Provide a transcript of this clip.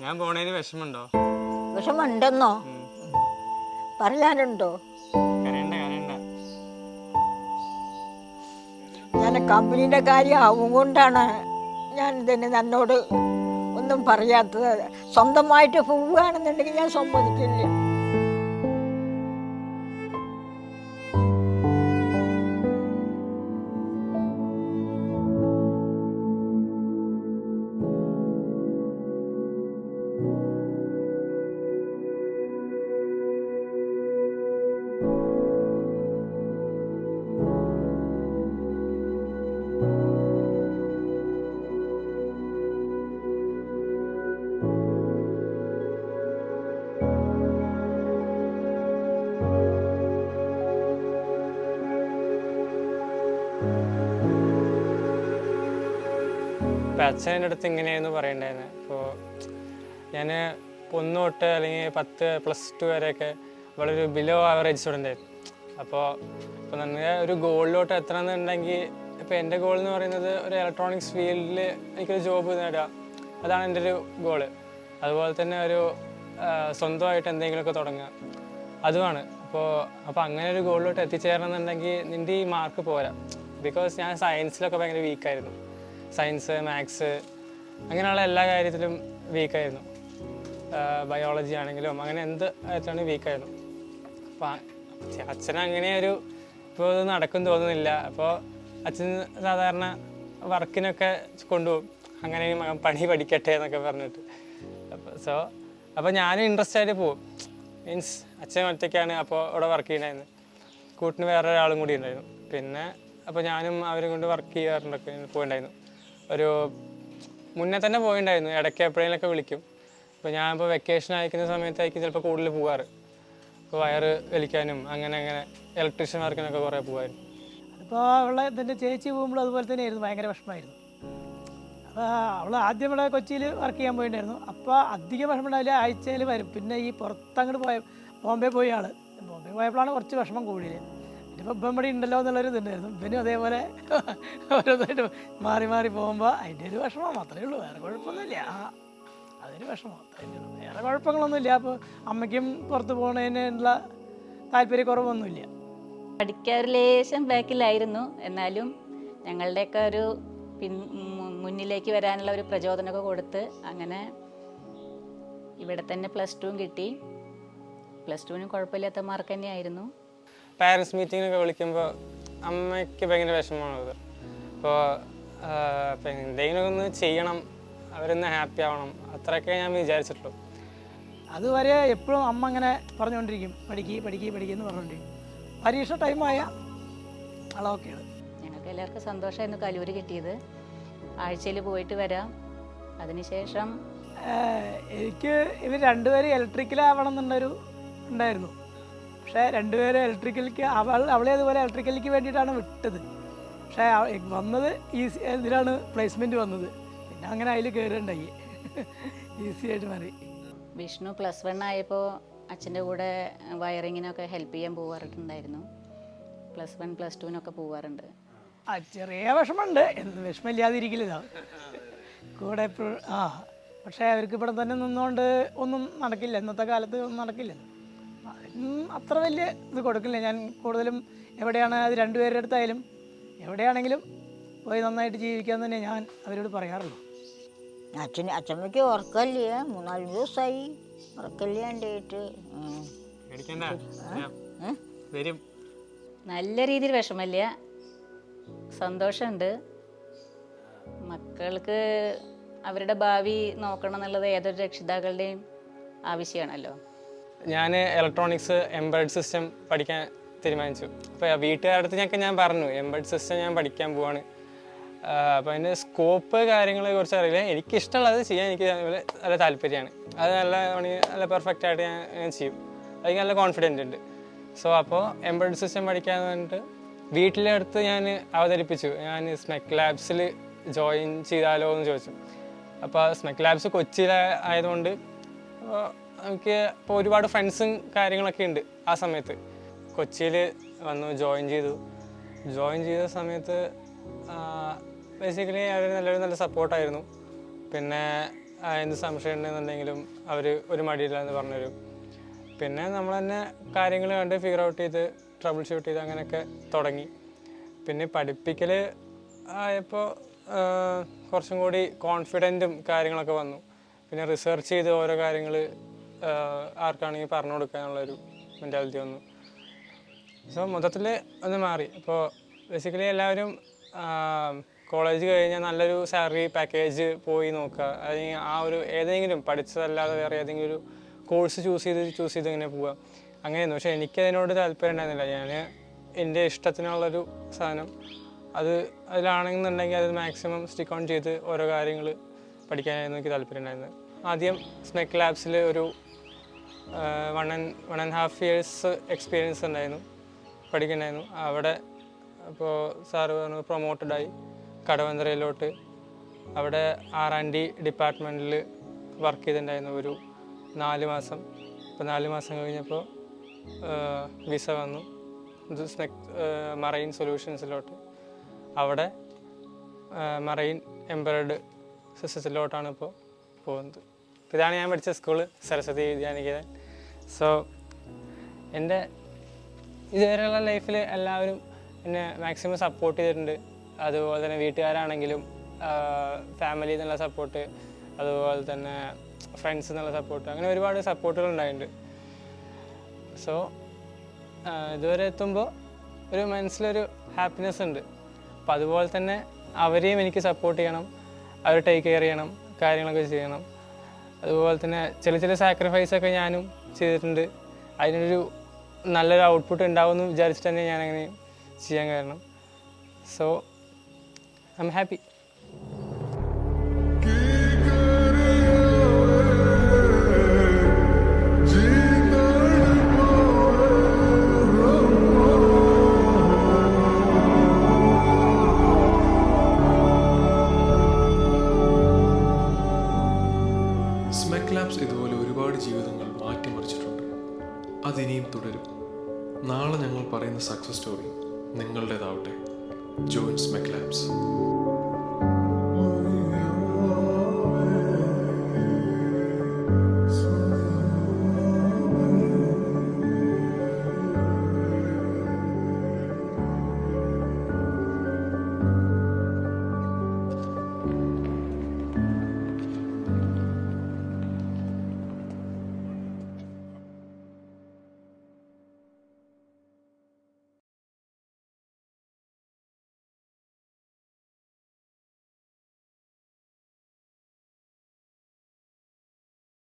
ഞാൻ പോണേന് വിഷമുണ്ടോ? വിഷമുണ്ടെന്നോ? പറയാനുണ്ടോ? കരയണ്ട കരയണ്ട. ഞാൻ കമ്പനീൻ്റെ കാര്യം ആവും കൊണ്ടാണ് ഞാൻ തന്നെ തന്നോട് ഒന്നും പറയാത്തത്. സ്വന്തമായിട്ട് പോവുകയാണെന്നുണ്ടെങ്കിൽ ഞാൻ സമ്മതിക്കില്ല. ഇപ്പം അച്ഛൻ്റെ അടുത്ത് ഇങ്ങനെയായിരുന്നു പറയണ്ടായിരുന്നു. ഇപ്പോൾ ഞാൻ 1 തൊട്ട് അല്ലെങ്കിൽ 10 +2 വരെയൊക്കെ വളരെ ബിലോ ആവറേജ് സ്റ്റുഡൻ്റ് ആയിരുന്നു. അപ്പോൾ നമ്മൾ ഒരു ഗോളിലോട്ട് എത്തണമെന്നുണ്ടെങ്കിൽ ഇപ്പോൾ എൻ്റെ ഗോൾ എന്ന് പറയുന്നത് ഒരു ഇലക്ട്രോണിക്സ് ഫീൽഡിൽ എനിക്കൊരു ജോബ് നേടുക, അതാണ് എൻ്റെ ഒരു ഗോള്. അതുപോലെ തന്നെ ഒരു സ്വന്തമായിട്ട് എന്തെങ്കിലുമൊക്കെ തുടങ്ങുക, അതുമാണ്. അപ്പോൾ അങ്ങനെ ഒരു ഗോളിലോട്ട് എത്തിച്ചേരണം എന്നുണ്ടെങ്കിൽ നിൻ്റെ ഈ മാർക്ക് പോരാ. ബിക്കോസ് ഞാൻ സയൻസിലൊക്കെ ഭയങ്കര വീക്കായിരുന്നു. സയൻസ്, മാത്സ്, അങ്ങനെയുള്ള എല്ലാ കാര്യത്തിലും വീക്കായിരുന്നു. ബയോളജി ആണെങ്കിലും അങ്ങനെ എന്ത് കാര്യത്തിലാണ് വീക്കായിരുന്നു. അപ്പോൾ അച്ഛനങ്ങനെ ഇപ്പോൾ ഇത് നടക്കും തോന്നുന്നില്ല. അപ്പോൾ അച്ഛൻ സാധാരണ വർക്കിനൊക്കെ കൊണ്ടുപോകും, അങ്ങനെ മകൻ പണി പഠിക്കട്ടെ എന്നൊക്കെ പറഞ്ഞിട്ട്. അപ്പോൾ ഞാനും ഇൻട്രസ്റ്റ് ആയിട്ട് പോകും. മീൻസ് അച്ഛൻ ഒറ്റയ്ക്കാണ് അപ്പോൾ ഇവിടെ വർക്ക് ചെയ്യണമായിരുന്നു. കൂട്ടിന് വേറെ ഒരാളും കൂടി ഉണ്ടായിരുന്നു. പിന്നെ അപ്പോൾ ഞാനും അവരും കൊണ്ട് വർക്ക് ചെയ്യാറുണ്ടൊക്കെ പോയിണ്ടായിരുന്നു. ഒരു മുന്നേ തന്നെ പോയിണ്ടായിരുന്നു. ഇടയ്ക്ക് എപ്പോഴേലൊക്കെ വിളിക്കും. ഇപ്പോൾ ഞാനിപ്പോൾ വെക്കേഷൻ അയക്കുന്ന സമയത്തായിരിക്കും ചിലപ്പോൾ കൂടുതൽ പോകാറ്. ഇപ്പോൾ വയറ് വലിക്കാനും അങ്ങനെ ഇലക്ട്രീഷ്യൻ വർക്കിനൊക്കെ കുറേ പോകുമായിരുന്നു. അതിപ്പോൾ അവളെ എൻ്റെ ചേച്ചി പോകുമ്പോൾ അതുപോലെ തന്നെയായിരുന്നു, ഭയങ്കര വിഷമമായിരുന്നു. അപ്പോൾ അവൾ ആദ്യം ഇവിടെ കൊച്ചിയിൽ വർക്ക് ചെയ്യാൻ പോയിട്ടുണ്ടായിരുന്നു. അപ്പോൾ അധികം വിഷമമുണ്ടാവില്ല, ആഴ്ചയിൽ വരും. പിന്നെ ഈ പുറത്തങ്ങോട്ട് ബോംബെ പോയ ആൾ, ബോംബെ പോയപ്പോഴാണ് കുറച്ച് വിഷമം കൂടിയത്. ഇപ്പോൾ ഇപ്പം ഇവിടെ ഉണ്ടല്ലോ എന്നുള്ളൊരു ഇതുണ്ടായിരുന്നു. ഇവനും അതേപോലെ ഓരോന്നായിട്ട് മാറി മാറി പോകുമ്പോൾ അതിൻ്റെ ഒരു വിഷമം മാത്രമേ ഉള്ളൂ, വേറെ കുഴപ്പമൊന്നുമില്ല. അതൊരു വിഷമം, വേറെ കുഴപ്പങ്ങളൊന്നുമില്ല. അപ്പോൾ അമ്മയ്ക്കും പുറത്ത് പോകുന്നതിനുള്ള താല്പര്യക്കുറവൊന്നുമില്ല. പഠിക്കാൻ ഒരു ലേശം ബാക്കിലായിരുന്നു, എന്നാലും ഞങ്ങളുടെയൊക്കെ ഒരു മുന്നിലേക്ക് വരാനുള്ള ഒരു പ്രചോദനമൊക്കെ കൊടുത്ത് അങ്ങനെ ഇവിടെ തന്നെ +2 കിട്ടി. +2നും കുഴപ്പമില്ലാത്ത മാർക്ക് തന്നെയായിരുന്നു. പാരൻസ് മീറ്റിങ്ങിനൊക്കെ വിളിക്കുമ്പോൾ അമ്മയ്ക്ക് ഭയങ്കര വിഷമമാണത്. അപ്പോൾ എന്തെങ്കിലും ഒന്ന് ചെയ്യണം, അവരൊന്ന് ഹാപ്പി ആവണം, അത്രയൊക്കെ ഞാൻ വിചാരിച്ചിട്ടുള്ളൂ. അതുവരെ എപ്പോഴും അമ്മ അങ്ങനെ പറഞ്ഞുകൊണ്ടിരിക്കും, പഠിക്കുക എന്ന് പറഞ്ഞുകൊണ്ടിരിക്കും. പരീക്ഷ ടൈമായ ആളൊക്കെയാണ്. ഞങ്ങൾക്ക് എല്ലാവർക്കും സന്തോഷമായിരുന്നു കലൂര് കിട്ടിയത്. ആഴ്ചയിൽ പോയിട്ട് വരാം. അതിനുശേഷം എനിക്ക് ഇവർ രണ്ടുപേരും ഇലക്ട്രിക്കലാവണം എന്നുള്ളൊരു ഉണ്ടായിരുന്നു. പക്ഷേ രണ്ടുപേരും ഇലക്ട്രിക്കലിക്ക് അവളെ അതുപോലെ ഇലക്ട്രിക്കലിക്ക് വേണ്ടിയിട്ടാണ് വിട്ടത്. പക്ഷേ വന്നത് ഇതിലാണ് പ്ലേസ്മെൻറ്റ് വന്നത്. പിന്നെ അങ്ങനെ അതിൽ കയറുണ്ടായി, ഈസി ആയിട്ട് മാറി. വിഷ്ണു +1 ആയപ്പോൾ അച്ഛൻ്റെ കൂടെ വയറിങ്ങിനൊക്കെ ഹെൽപ്പ് ചെയ്യാൻ പോകാറുണ്ടായിരുന്നു. +1 +2നൊക്കെ പോകാറുണ്ട്. ചെറിയ വിഷമമുണ്ട്, എന്ത് വിഷമമില്ലാതിരിക്കില്ല കൂടെ എപ്പോഴും. പക്ഷേ അവർക്ക് ഇവിടെ തന്നെ നിന്നുകൊണ്ട് ഒന്നും നടക്കില്ല, ഇന്നത്തെ കാലത്ത് ഒന്നും നടക്കില്ല. അതിനും അത്ര വലിയ ഇത് കൊടുക്കില്ല. ഞാൻ കൂടുതലും എവിടെയാണ് അത് രണ്ടുപേരുടെ അടുത്തായാലും എവിടെയാണെങ്കിലും പോയി നന്നായിട്ട് ജീവിക്കാൻ തന്നെ ഞാൻ അവരോട് പറയാറുള്ളൂ. അച്ഛമ്മയ്ക്ക് ഉറക്കല്ലേ, 3-4 ദിവസമായി ഉറക്കല്ലാണ്ടായിട്ട്. നല്ല രീതിയിൽ വിഷമമില്ല, സന്തോഷമുണ്ട്. മക്കൾക്ക് അവരുടെ ഭാവി നോക്കണം എന്നുള്ളത് ഏതൊരു രക്ഷിതാക്കളുടെയും ആവശ്യമാണല്ലോ. ഞാൻ ഇലക്ട്രോണിക്സ് എംബെഡഡ് സിസ്റ്റം പഠിക്കാൻ തീരുമാനിച്ചു. അപ്പോൾ വീട്ടുകാരുടെ അടുത്ത് ഞാൻ പറഞ്ഞു എംബെഡഡ് സിസ്റ്റം ഞാൻ പഠിക്കാൻ പോവാണ്. അപ്പോൾ അതിൻ്റെ സ്കോപ്പ് കാര്യങ്ങളെ കുറിച്ച് അറിയില്ല. എനിക്കിഷ്ടമുള്ളത് ചെയ്യാൻ എനിക്ക് നല്ല താല്പര്യമാണ്. അത് നല്ല പെർഫെക്റ്റ് ആയിട്ട് ഞാൻ ചെയ്യും, അതിന് നല്ല കോൺഫിഡൻറ്റ് ഉണ്ട്. അപ്പോൾ എംബെഡഡ് സിസ്റ്റം പഠിക്കാമെന്ന് പറഞ്ഞിട്ട് വീട്ടിലെ അടുത്ത് ഞാൻ അവതരിപ്പിച്ചു. ഞാൻ സ്മെക് ലാബ്സിൽ ജോയിൻ ചെയ്താലോ എന്ന് ചോദിച്ചു. അപ്പോൾ സ്മെക് ലാബ്സ് കൊച്ചിയിലായതുകൊണ്ട് എനിക്ക് ഇപ്പോൾ ഒരുപാട് ഫ്രണ്ട്സും കാര്യങ്ങളൊക്കെ ഉണ്ട്. ആ സമയത്ത് കൊച്ചിയിൽ വന്നു ജോയിൻ ചെയ്ത സമയത്ത് ബേസിക്കലി അവർ നല്ല സപ്പോർട്ടായിരുന്നു. പിന്നെ എന്ത് സംശയം ഉണ്ടെന്നുണ്ടെങ്കിലും അവർ ഒരു മടിയില്ല എന്ന് പറഞ്ഞുതരും. പിന്നെ നമ്മൾ തന്നെ കാര്യങ്ങൾ കണ്ട് ഫിഗർ ഔട്ട് ചെയ്ത് ട്രബിൾ ഷൂട്ട് ചെയ്ത് അങ്ങനെയൊക്കെ തുടങ്ങി. പിന്നെ പഠിപ്പിക്കൽ ആയപ്പോൾ കുറച്ചും കൂടി കോൺഫിഡൻറ്റും കാര്യങ്ങളൊക്കെ വന്നു. പിന്നെ റിസർച്ച് ചെയ്ത് ഓരോ കാര്യങ്ങൾ ആർക്കാണെങ്കിൽ പറഞ്ഞു കൊടുക്കാനുള്ളൊരു മെൻറ്റാലിറ്റി വന്നു. സോ മൊത്തത്തിൽ ഒന്ന് മാറി. അപ്പോൾ ബേസിക്കലി എല്ലാവരും കോളേജ് കഴിഞ്ഞാൽ നല്ലൊരു സാലറി പാക്കേജ് പോയി നോക്കുക, അല്ലെങ്കിൽ ആ ഒരു ഏതെങ്കിലും പഠിച്ചതല്ലാതെ വേറെ ഏതെങ്കിലും ഒരു കോഴ്സ് ചൂസ് ചെയ്ത് ഇങ്ങനെ പോവുക അങ്ങനെയായിരുന്നു. പക്ഷേ എനിക്കതിനോട് താല്പര്യം ഉണ്ടായിരുന്നില്ല. ഞാൻ എൻ്റെ ഇഷ്ടത്തിനുള്ളൊരു സാധനം അതിലാണെന്നുണ്ടെങ്കിൽ അത് മാക്സിമം സ്റ്റിക്ക് ഓൺ ചെയ്ത് ഓരോ കാര്യങ്ങൾ പഠിക്കാനായിരുന്നു എനിക്ക് താല്പര്യം ഉണ്ടായിരുന്നത്. ആദ്യം സ്മെക് ലാബ്സിൽ ഒരു 1.5 years എക്സ്പീരിയൻസ് ഉണ്ടായിരുന്നു, പഠിക്കുന്നുണ്ടായിരുന്നു. അവിടെ അപ്പോൾ സാറ് പറഞ്ഞു പ്രൊമോട്ടഡായി കടവന്ത്രയിലോട്ട്. അവിടെ R&D ഡിപ്പാർട്ട്മെൻറ്റിൽ വർക്ക് ചെയ്തിട്ടുണ്ടായിരുന്നു ഒരു 4 മാസം. അപ്പോൾ 4 മാസം കഴിഞ്ഞപ്പോൾ വിസ വന്നു മറൈൻ സൊല്യൂഷൻസിലോട്ട്. അവിടെ മറൈൻ എംബറഡ് സിസ്റ്റത്തിലോട്ടാണ് ഇപ്പോൾ പോകുന്നത്. അപ്പോൾ ഇതാണ് ഞാൻ പഠിച്ച സ്കൂള്, സരസ്വതി വിദ്യാനികേതൻ. സോ എൻ്റെ ഇതുവരെയുള്ള ലൈഫിൽ എല്ലാവരും എന്നെ മാക്സിമം സപ്പോർട്ട് ചെയ്തിട്ടുണ്ട്. അതുപോലെ തന്നെ വീട്ടുകാരാണെങ്കിലും ഫാമിലി എന്നുള്ള സപ്പോർട്ട്, അതുപോലെ തന്നെ ഫ്രണ്ട്സ് എന്നുള്ള സപ്പോർട്ട്, അങ്ങനെ ഒരുപാട് സപ്പോർട്ടുകൾ ഉണ്ടായിട്ടുണ്ട്. സോ ഇതുവരെ എത്തുമ്പോൾ ഒരു മനസ്സിലൊരു ഹാപ്പിനെസ് ഉണ്ട്. അപ്പോൾ അതുപോലെ തന്നെ അവരെയും എനിക്ക് സപ്പോർട്ട് ചെയ്യണം, അവർ ടേക്ക് കെയർ ചെയ്യണം, കാര്യങ്ങളൊക്കെ ചെയ്യണം. അതുപോലെ തന്നെ ചില സാക്രിഫൈസൊക്കെ ഞാനും ചെയ്തിട്ടുണ്ട്. അതിനൊരു നല്ലൊരു ഔട്ട്പുട്ട് ഉണ്ടാവുമെന്ന് വിചാരിച്ചിട്ട് തന്നെ ഞാനങ്ങനെ ചെയ്യാൻ കാരണം. So I am happy. SMEC Labs ഇതുപോലെ ഒരുപാട് ജീവിതങ്ങൾ മാറ്റിമറിച്ചിട്ടുണ്ട്. അതിനിയും തുടരും. നാളെ ഞങ്ങൾ പറയുന്ന സക്സസ് സ്റ്റോറി നിങ്ങളുടേതാവട്ടെ. Join SMEC labs.